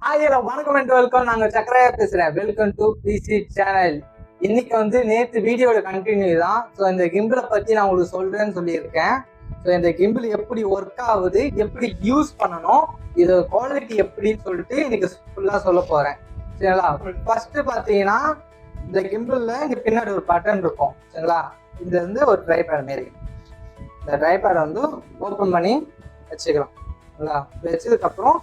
Hi hello வணக்கம் and welcome. நாங்கள் சக்கரையா பேசுகிறேன். Welcome to PC channel. இன்னைக்கு வந்து நேற்று வீடியோட கண்டினியூ தான். ஸோ இந்த கிம்பிளை பற்றி நான் உங்களுக்கு சொல்கிறேன்னு சொல்லியிருக்கேன். ஸோ இந்த கிம்பிள் எப்படி ஒர்க் ஆகுது, எப்படி யூஸ் பண்ணணும், இதோட குவாலிட்டி எப்படின்னு சொல்லிட்டு இன்னைக்கு ஃபுல்லாக சொல்ல போகிறேன். சரிங்களா? ஃபர்ஸ்ட் பார்த்தீங்கன்னா இந்த கிம்பிளில் இங்கே பின்னாடி ஒரு பட்டன் இருக்கும். சரிங்களா? இது வந்து ஒரு ட்ரைபேட் மாரி. இந்த ட்ரைபேடை வந்து ஓப்பன் பண்ணி வச்சுக்கலாம். சரிங்களா? வச்சதுக்கப்புறம்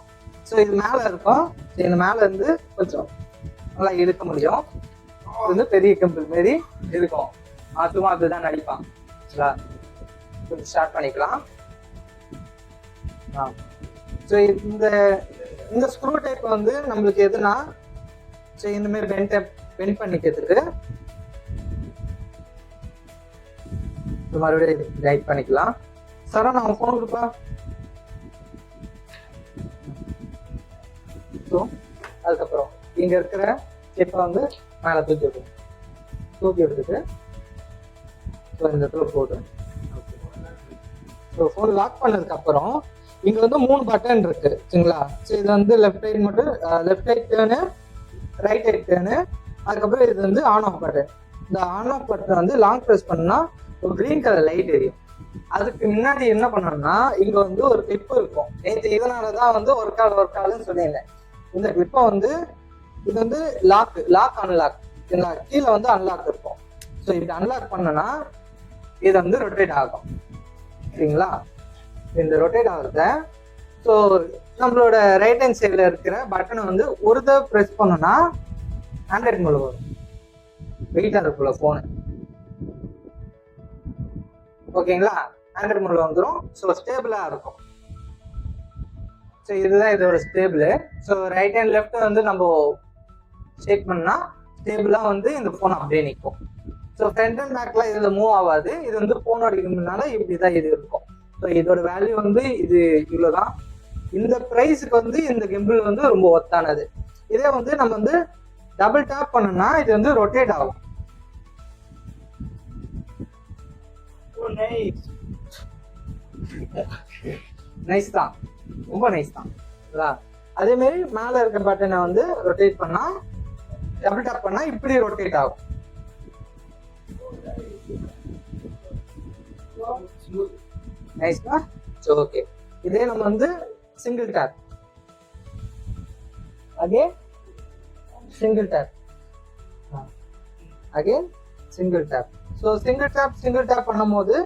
ஸோ இது மேலே இருக்கும். இந்த மேலே இருந்து கொஞ்சம் நல்லா இழுக்க முடியும். இது வந்து பெரிய கிம்பிள் மாரி இருக்கும். சும்மா அப்படிதான் நடிப்பான். சரிங்களா? கொஞ்சம் ஸ்டார்ட் பண்ணிக்கலாம். ஸோ இந்த ஸ்க்ரூ டைப் வந்து நம்மளுக்கு எதுனா ஸோ இந்த மாதிரி பெண்ட் பண்ணிக்கிறதுக்கு மறுபடியும் ரைட் பண்ணிக்கலாம். சார் நான் ஃபோன் கொடுப்பா. ஸோ அதுக்கப்புறம் இங்கே இருக்கிற ஸ்டெப்பை வந்து மேலே தூக்கி எடுத்துட்டு ஸோ இந்த இடத்துல போட்டு ஸோ ஃபோன் லாக் பண்ணதுக்கப்புறம் இங்கே வந்து 3 பட்டன் இருக்கு. சரிங்களா? ஸோ இது வந்து லெஃப்ட் ரைட் மட்டும் லெஃப்ட் ரைட் டேர்னு, ரைட் ரைட் டேர்னு, அதுக்கப்புறம் இது வந்து ஆன் ஆஃப் பட்டன். இந்த ஆன் ஆஃப் பட்டன் வந்து லாங் ப்ரெஸ் பண்ணா ஒரு கிரீன் கலர் லைட் எரியும். அதுக்கு முன்னாடி என்ன பண்ணணும்னா இங்கே வந்து ஒரு கிளிப் இருக்கும். நேற்று இதனால தான் வந்து ஒர்க் ஆகுதுன்னு சொல்லியிருந்தேன். இந்த கிளிப்பை வந்து இது வந்து லாக் அன்லாக். சரிங்களா? கீழே வந்து அன்லாக் இருக்கும். ஸோ இது அன்லாக் பண்ணனா இது வந்து ரொட்டேட் ஆகும். சரிங்களா? இந்த ரொட்டேட் ஆகுறத ஸோ நம்மளோட ரைட் ஹேண்ட் சைடில் இருக்கிற பட்டனை வந்து ஒரு தடவை ப்ரெஸ் பண்ணோன்னா ஆண்ட்ராய்ட் மோட் வரும். வெயிட்டாக இருக்குல்ல ஃபோனு. ஓகேங்களா? ஆண்ட்ராய்ட் மோட் வந்துடும். ஸோ ஸ்டேபிளாக இருக்கும். ஸோ இதுதான் இதோட stable. So right and left வந்து நம்ம ஷேக் பண்ணால் ஸ்டேபிளாக வந்து இந்த ஃபோன் அப்படியே நிற்கும். ஸோ ஃப்ரண்ட் அண்ட் பேக்கில் இதில் மூவ் ஆகாது. இது வந்து ஃபோன் அடிக்கிறதுனால இப்படி தான் இது இருக்கும். ஸோ இதோட வேல்யூ வந்து இது இவ்வளோ தான். இந்த ப்ரைஸுக்கு வந்து இந்த கிம்பிள் வந்து ரொம்ப ஒர்த்தானது. இதே வந்து நம்ம வந்து டபுள் டேப் பண்ணோம்னா இது வந்து ரொட்டேட் ஆகும். நைஸ் தான், ரொம்ப நைஸ் தான். அதே மாதிரி மேல இருக்க பட்டனை வந்து ரொட்டேட் பண்ணா, டபுள் டாப் பண்ணா இப்படி ரொட்டேட் ஆகும். நைஸ்னா ஓகே. இதே நம்ம வந்து single tape, again single tape, again single tape. So single tape பண்ணும்போது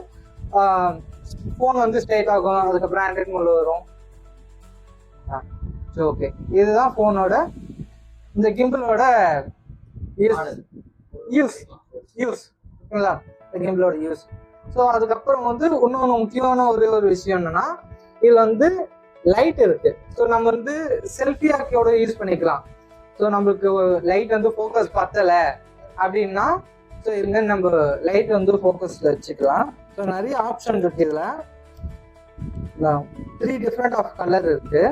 ஃபோன் வந்து ஸ்ட்ரைட் ஆகும். அதுக்கப்புறம் ஆண்ட்ராய்ட் மோட்ல வரும். ஓகே, இதுதான் ஃபோனோட இந்த கிம்பிளோட யூஸ் ஓகேங்களா? இந்த கிம்பிளோட யூஸ். ஸோ அதுக்கப்புறம் வந்து இன்னொன்று முக்கியமான ஒரு விஷயம் என்னன்னா இதில் வந்து லைட் இருக்கு. ஸோ நம்ம வந்து செல்ஃபி ஆக்கியோட யூஸ் பண்ணிக்கலாம். ஸோ நம்மளுக்கு லைட் வந்து ஃபோக்கஸ் பத்தலை அப்படின்னா ஸோ இதுங்க நம்ம லைட் வந்து ஃபோக்கஸில் வச்சுக்கலாம். ஸோ நிறைய ஆப்ஷன் இருக்கு. இதில் 3 டிஃப்ரெண்ட் ஆஃப் கலர் இருக்கு.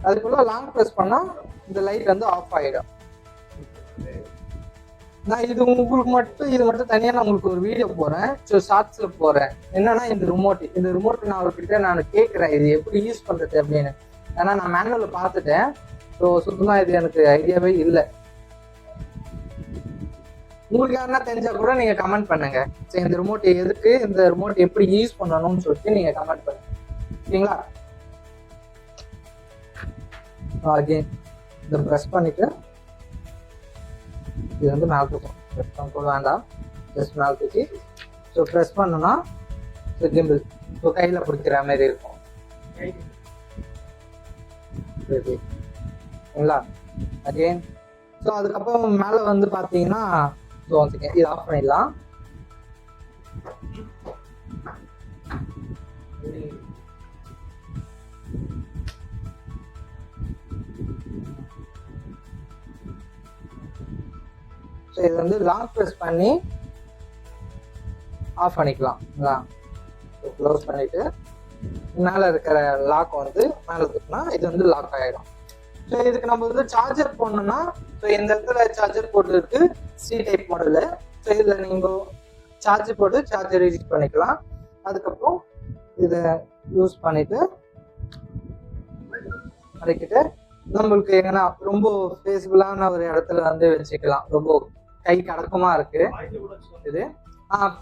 அதுக்குள்ள லாங் ப்ரெஸ் பண்ணால் இந்த லைட் வந்து ஆஃப் ஆகிடும். நான் இது மட்டும் தனியாக நான் உங்களுக்கு ஒரு வீடியோ போகிறேன். ஸோ ஷார்ட்ஸில் போகிறேன். என்னன்னா இந்த ரிமோட் நான் அவர்கிட்ட நான் கேட்குறேன் இது எப்படி யூஸ் பண்ணுறது அப்படின்னு. ஏன்னா நான் மேனுவலில் பார்த்துட்டேன். ஸோ சுத்தமாக இது எனக்கு ஐடியாவே இல்லை. உங்களுக்கு யாருன்னா தெரிஞ்சா கூட நீங்க கமெண்ட் பண்ணுங்க. சரி, இந்த ரிமோட் எதுக்கு, இந்த ரிமோட் எப்படி யூஸ் பண்ணணும்னு சொல்லிட்டு நீங்க கமெண்ட் பண்ணுங்க. சரிங்களா? அகைன் இதை ப்ரெஸ் பண்ணிட்டு இது வந்து மேலே தூக்கும். ப்ரெஸ் பண்ண வேண்டாம், ஜஸ்ட் மேலே தூக்கி ஸோ ப்ரெஸ் பண்ணோன்னா ஸோ கிம்பிள் ஸோ கையில் பிடிக்கிற மாதிரி இருக்கும். சரிங்களா? அகைன் ஸோ அதுக்கப்புறம் மேலே வந்து பார்த்தீங்கன்னா ஸோ இது ஆஃப் பண்ணிடலாம். ஸோ இது வந்து லாங் ப்ரெஸ் பண்ணி ஆஃப் பண்ணிக்கலாம். க்ளோஸ் பண்ணிட்டு மேலே இருக்கிற லாக் வந்து மேலே தூக்கினா இது வந்து லாக் ஆகிடும். ஸோ இதுக்கு நம்ம வந்து சார்ஜர் போடணும்னா ஸோ இந்த இடத்துல சார்ஜர் போட்டு இருக்கு, சி டைப் மாடலு. ஸோ இதில் நீங்கள் சார்ஜர் போட்டு சார்ஜர் யூஸ் பண்ணிக்கலாம். அதுக்கப்புறம் இதை யூஸ் பண்ணிட்டு அடைக்கிட்டு நம்மளுக்கு எங்கன்னா ரொம்ப ஃபேஸபிளான ஒரு இடத்துல வந்து வச்சுக்கலாம். ரொம்ப கை கடக்கமா இருக்கு இது.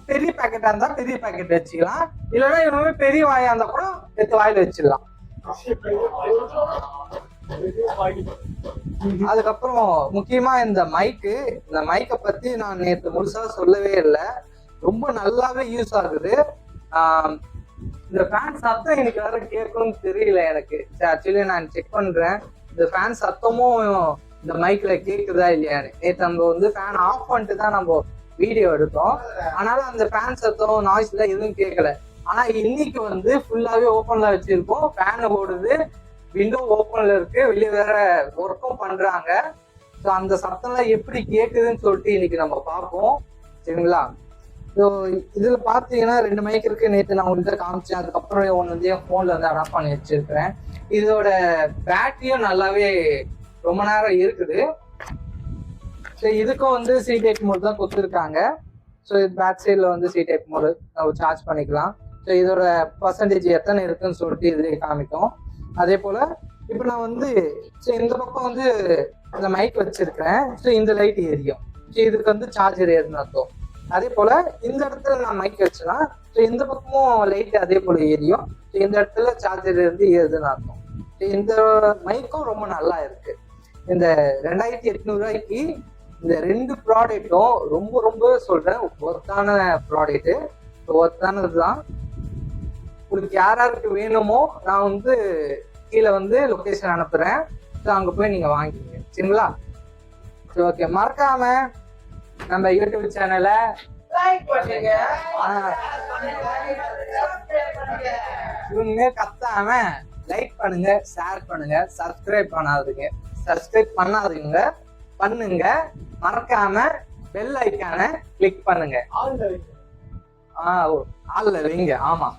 பெரிய பேக்கெட்டா இருந்தா பெரிய பேக்கெட் வச்சுக்கலாம், இல்லைன்னா இன்னுமே பெரிய வாயா இருந்தா கூட எடுத்து வாயில வச்சிடலாம். அதுக்கப்புறம் முக்கியமா இந்த மைக்கை பத்தி நான் நேற்று முழுசா சொல்லவே இல்லை. ரொம்ப நல்லாவே யூஸ் ஆகுது. இந்த ஃபேன் சத்தம் எனக்கு வேற கேட்கும்னு தெரியல எனக்கு. ஆக்சுவலி நான் செக் பண்றேன் இந்த ஃபேன் சத்தமும் இந்த மைக்ல கேக்குதா இல்லையான்னு. நேற்று நம்ம வந்து ஃபேன் ஆஃப் பண்ணிட்டு தான் நம்ம வீடியோ எடுத்தோம், ஆனாலும் அந்த ஃபேன் சத்தம் நாய்ஸ்ல எதுவும் கேட்கல. ஆனா இன்னைக்கு வந்து ஃபுல்லாவே ஓப்பன்ல வச்சிருக்கோம், ஃபேன் ஓடுது, விண்டோ ஓப்பன்ல இருக்கு, வெளியே வேற ஒர்க்கும் பண்றாங்க. ஸோ அந்த சத்தம்லாம் எப்படி கேட்குதுன்னு சொல்லிட்டு இன்னைக்கு நம்ம பார்ப்போம், சரிங்களா? ஸோ இதுல பாத்தீங்கன்னா 2 மைக் இருக்கு. நேற்று நான் உங்கள்கிட்ட காமிச்சேன். அதுக்கப்புறம் ஒன்று வந்து என் போன்ல வந்து அடாப்ட் பண்ணி வச்சிருக்கிறேன். இதோட பேட்டரியும் நல்லாவே ரொம்ப நேரம் இருக்குது. ஸோ இதுக்கும் வந்து சி டைப் மோட் தான் கொடுத்துருக்காங்க. ஸோ இது பேக் சைடில் வந்து சி டைப் மோடு நம்ம சார்ஜ் பண்ணிக்கலாம். ஸோ இதோட பர்சன்டேஜ் எத்தனை இருக்குன்னு சொல்லிட்டு இதுலேயே காமிக்கும். அதே போல் இப்போ நான் வந்து இந்த பக்கம் வந்து இந்த மைக் வச்சிருக்கிறேன். ஸோ இந்த லைட் எரியும். ஸோ இதுக்கு வந்து சார்ஜர் ஏறுன்னு அர்த்தம். அதே போல் இந்த இடத்துல நான் மைக் வச்சுனா ஸோ இந்த பக்கமும் லைட் அதே போல் எரியும். ஸோ இந்த இடத்துல சார்ஜர் இருந்து ஏறுதுன்னு அர்த்தம். இந்த மைக்கும் ரொம்ப நல்லா இருக்கு. இந்த 2800 ரூபாய்க்கு இந்த 2 ப்ராடக்ட்டும் ரொம்ப ரொம்ப சொல்றேன் ஒர்த்தான ப்ராடக்ட். ஒர்த்தானது தான். உங்களுக்கு யாராருக்கு வேணுமோ நான் வந்து கீழே வந்து லொகேஷன் அனுப்புறேன். ஸோ அங்கே போய் நீங்க வாங்கிக்கங்க, சரிங்களா? சரி, ஓகே. மறக்காம நம்ம யூடியூப் சேனலை இவங்க கத்தாம லைக் பண்ணுங்க, ஷேர் பண்ணுங்க, சப்ஸ்கிரைப் பண்ணாதீங்க பண்ணுங்க. மறக்காம பெல் ஐக்கான கிளிக் பண்ணுங்க. ஆள்ல வைங்க. ஆமா.